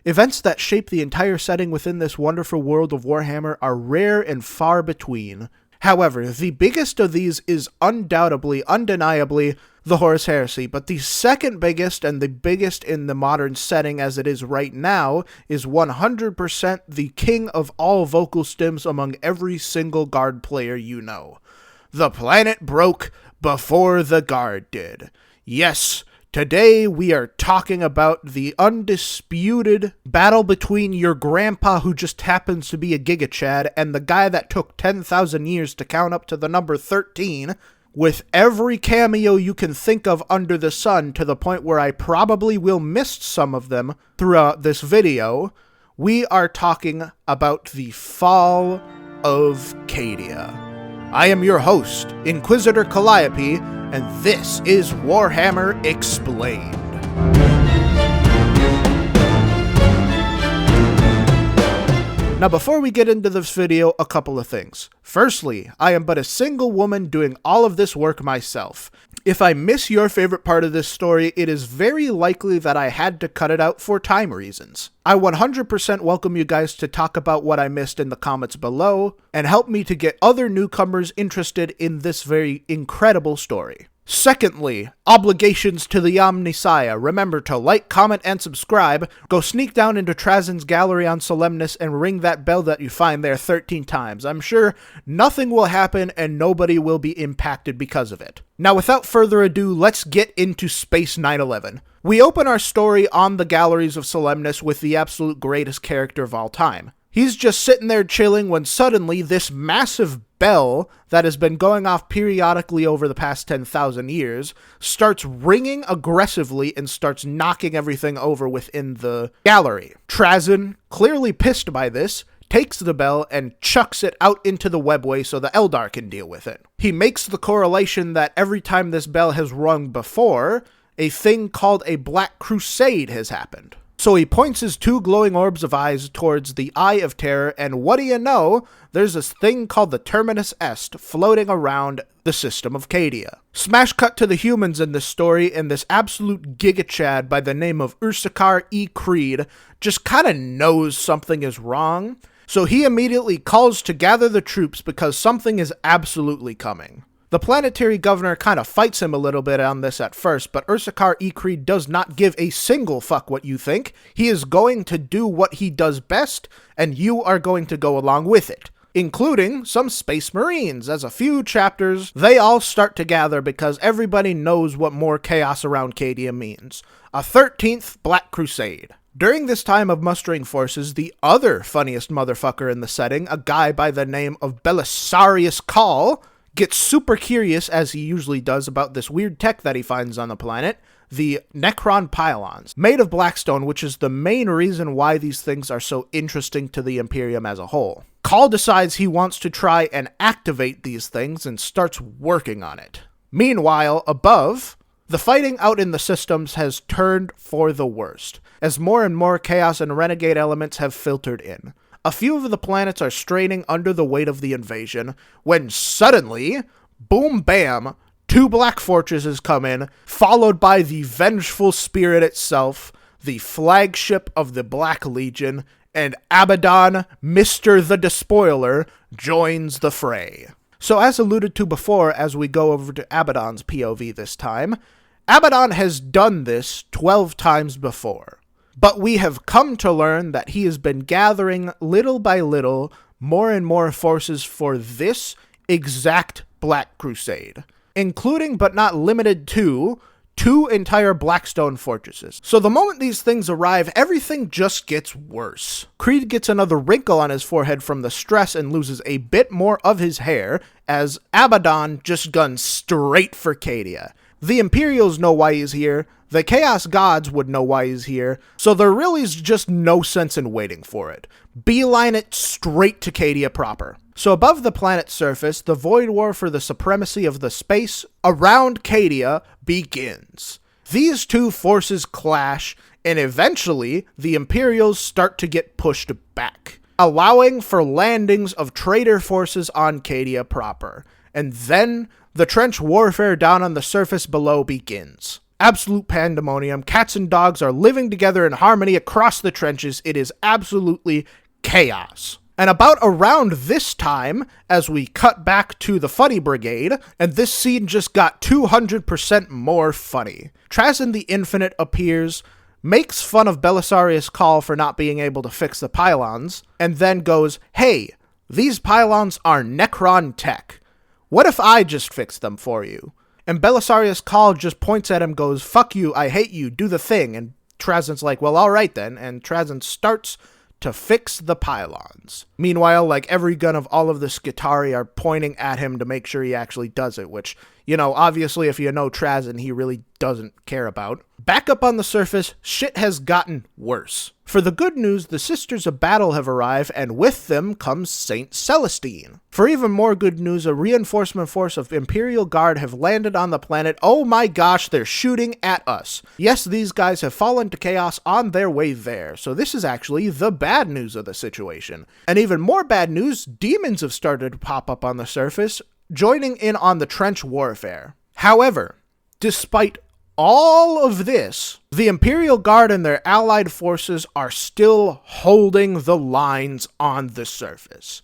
Events that shape the entire setting within this wonderful world of Warhammer are rare and far between. However, the biggest of these is undoubtedly, undeniably, the Horus Heresy, but the second biggest and the biggest in the modern setting as it is right now is 100% the king of all vocal stems among every single Guard player you know. The planet broke before the Guard did. Yes, today we are talking about the undisputed battle between your grandpa who just happens to be a Giga Chad and the guy that took 10,000 years to count up to the number 13, with every cameo you can think of under the sun to the point where I probably will miss some of them throughout this video. We are talking about the fall of Cadia. I am your host, Inquisitor Calliope, and this is Warhammer Explained. Now before we get into this video, a couple of things. Firstly, I am but a single woman doing all of this work myself. If I miss your favorite part of this story, it is very likely that I had to cut it out for time reasons. I 100% welcome you guys to talk about what I missed in the comments below, and help me to get other newcomers interested in this very incredible story. Secondly, obligations to the Omnissiah. Remember to like, comment, and subscribe. Go sneak down into Trazin's gallery on Solemnis and ring that bell that you find there 13 times. I'm sure nothing will happen and nobody will be impacted because of it. Now without further ado, let's get into Space 9/11. We open our story on the galleries of Solemnis with the absolute greatest character of all time. He's just sitting there chilling when suddenly this massive bell that has been going off periodically over the past 10,000 years starts ringing aggressively and starts knocking everything over within the gallery. Trazin, clearly pissed by this, takes the bell and chucks it out into the webway so the Eldar can deal with it. He makes the correlation that every time this bell has rung before, a thing called a Black Crusade has happened. So he points his two glowing orbs of eyes towards the Eye of Terror, and what do you know, there's this thing called the Terminus Est floating around the system of Cadia. Smash cut to the humans in this story, and this absolute Giga Chad by the name of Ursakar E. Creed just kinda knows something is wrong, so he immediately calls to gather the troops because something is absolutely coming. The planetary governor kind of fights him a little bit on this at first, but Ursakar E. Creed does not give a single fuck what you think. He is going to do what he does best, and you are going to go along with it, including some Space Marines. As a few chapters, they all start to gather because everybody knows what more chaos around Cadia means. A 13th Black Crusade. During this time of mustering forces, the other funniest motherfucker in the setting, a guy by the name of Belisarius Call, gets super curious, as he usually does, about this weird tech that he finds on the planet, the Necron pylons, made of blackstone, which is the main reason why these things are so interesting to the Imperium as a whole. Call decides he wants to try and activate these things and starts working on it. Meanwhile, above, the fighting out in the systems has turned for the worst, as more and more chaos and renegade elements have filtered in. A few of the planets are straining under the weight of the invasion, when suddenly, boom bam, two Black Fortresses come in, followed by the Vengeful Spirit itself, the flagship of the Black Legion, and Abaddon, Mr. the Despoiler, joins the fray. So as alluded to before, as we go over to Abaddon's POV this time, Abaddon has done this 12 times before. But we have come to learn that he has been gathering little by little more and more forces for this exact Black Crusade, including but not limited to 2 entire Blackstone fortresses. So the moment these things arrive, everything just gets worse. Creed gets another wrinkle on his forehead from the stress and loses a bit more of his hair, as Abaddon just guns straight for Cadia. The Imperials know why he's here, the Chaos Gods would know why he's here, so there really is just no sense in waiting for it. Beeline it straight to Cadia proper. So above the planet's surface, the Void War for the supremacy of the space around Cadia begins. These two forces clash, and eventually, the Imperials start to get pushed back, allowing for landings of traitor forces on Cadia proper. And then, the trench warfare down on the surface below begins. absolute pandemonium. Cats and dogs are living together in harmony across the trenches. It is absolutely chaos. And about around this time, as we cut back to the Funny Brigade, and this scene just got 200% more funny. Trazyn the Infinite appears, makes fun of Belisarius Cawl for not being able to fix the pylons, and then goes, "Hey, these pylons are Necron tech. What if I just fix them for you?" And Belisarius Cawl just points at him, goes, "Fuck you, I hate you, do the thing." And Trazyn's like, "Well, alright then." And Trazyn starts to fix the pylons. Meanwhile, like, every gun of all of the Skitarii are pointing at him to make sure he actually does it, which, you know, obviously if you know Trazyn, he really doesn't care about. Back up on the surface, shit has gotten worse. For the good news, the Sisters of Battle have arrived, and with them comes Saint Celestine. For even more good news, a reinforcement force of Imperial Guard have landed on the planet. Oh my gosh, they're shooting at us. Yes, these guys have fallen to chaos on their way there, so this is actually the bad news of the situation. And even more bad news, demons have started to pop up on the surface, joining in on the trench warfare. However, despite all of this, the Imperial Guard and their allied forces are still holding the lines on the surface.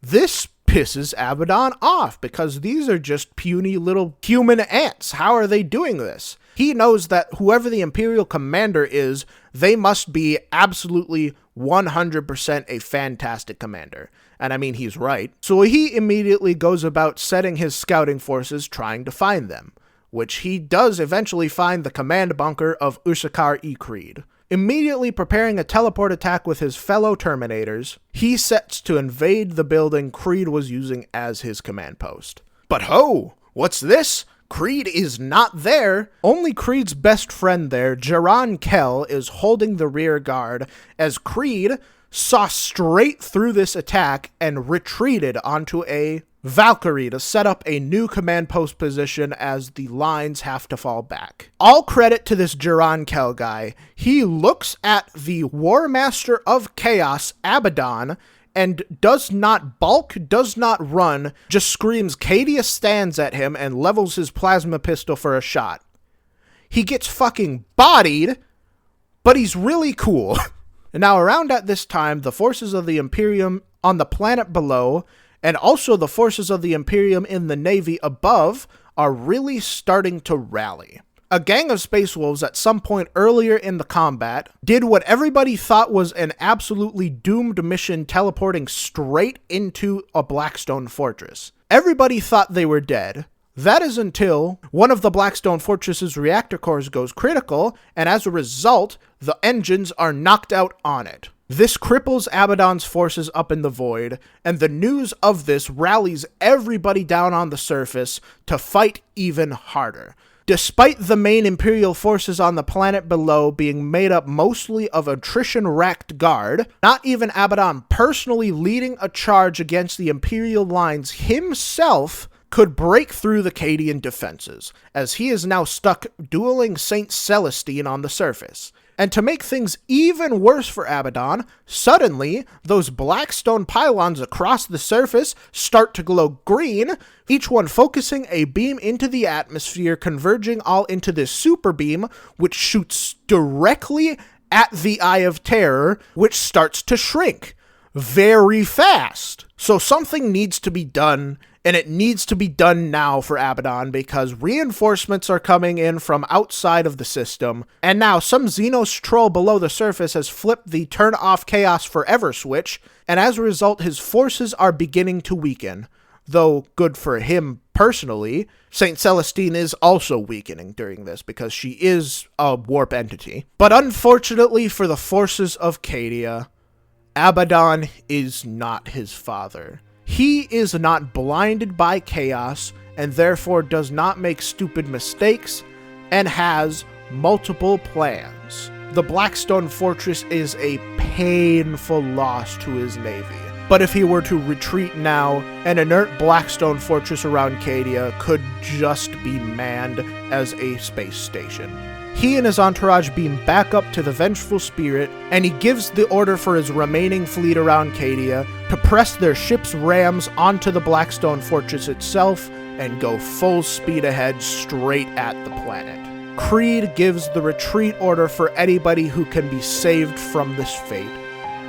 This pisses Abaddon off because these are just puny little human ants. How are they doing this? He knows that whoever the Imperial commander is, they must be absolutely 100% a fantastic commander. And I mean, he's right. So he immediately goes about setting his scouting forces trying to find them, which he does eventually find the command bunker of Ushakar E. Creed. Immediately preparing a teleport attack with his fellow Terminators, he sets to invade the building Creed was using as his command post. But ho! What's this? Creed is not there. Only Creed's best friend there, Jaron Kell, is holding the rear guard, as Creed saw straight through this attack and retreated onto a Valkyrie to set up a new command post position as the lines have to fall back. All credit to this Jaron Kell guy. He looks at the War Master of Chaos, Abaddon, and does not balk, does not run, just screams Cadia stands at him and levels his plasma pistol for a shot. He gets fucking bodied, but he's really cool. And now around at this time, the forces of the Imperium on the planet below, and also the forces of the Imperium in the Navy above, are really starting to rally. A gang of Space Wolves at some point earlier in the combat did what everybody thought was an absolutely doomed mission, teleporting straight into a Blackstone fortress. Everybody thought they were dead. That is until one of the Blackstone Fortress's reactor cores goes critical, and as a result, the engines are knocked out on it. This cripples Abaddon's forces up in the void, and the news of this rallies everybody down on the surface to fight even harder. Despite the main Imperial forces on the planet below being made up mostly of attrition-racked guard, not even Abaddon personally leading a charge against the Imperial lines himself could break through the Cadian defenses, as he is now stuck dueling Saint Celestine on the surface. And to make things even worse for Abaddon, suddenly, those Blackstone pylons across the surface start to glow green, each one focusing a beam into the atmosphere, converging all into this super beam, which shoots directly at the Eye of Terror, which starts to shrink very fast. So something needs to be done, and it needs to be done now for Abaddon, because reinforcements are coming in from outside of the system, and now some Xenos troll below the surface has flipped the turn off chaos forever switch, and as a result his forces are beginning to weaken. Though good for him personally, Saint Celestine is also weakening during this because she is a warp entity. But unfortunately for the forces of Cadia, Abaddon is not his father. He is not blinded by chaos, and therefore does not make stupid mistakes, and has multiple plans. The Blackstone Fortress is a painful loss to his navy. But if he were to retreat now, an inert Blackstone Fortress around Cadia could just be manned as a space station. He and his entourage beam back up to the Vengeful Spirit, and he gives the order for his remaining fleet around Cadia to press their ship's rams onto the Blackstone Fortress itself and go full speed ahead straight at the planet. Creed gives the retreat order for anybody who can be saved from this fate,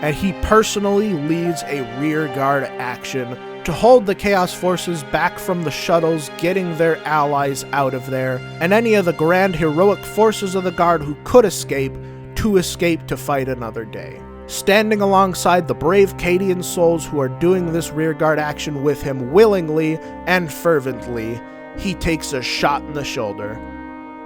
and he personally leads a rear guard action to hold the Chaos Forces back from the shuttles, getting their allies out of there, and any of the grand heroic forces of the Guard who could escape to fight another day. Standing alongside the brave Cadian souls who are doing this rearguard action with him willingly and fervently, he takes a shot in the shoulder.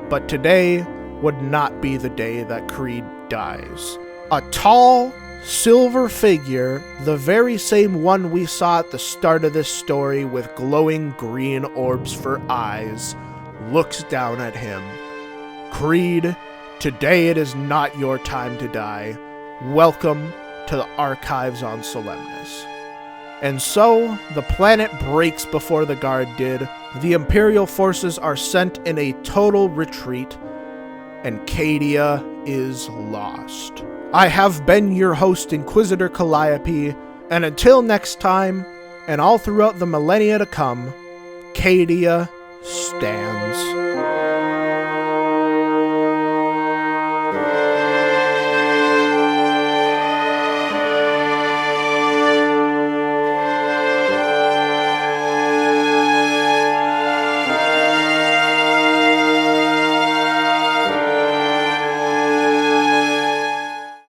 But today would not be the day that Creed dies. A tall, silver figure, the very same one we saw at the start of this story with glowing green orbs for eyes, looks down at him. Creed, today it is not your time to die. Welcome to the Archives on Solemnis. And so, the planet breaks before the Guard did, the Imperial forces are sent in a total retreat, and Cadia is lost. I have been your host, Inquisitor Calliope, and until next time, and all throughout the millennia to come, Cadia stands.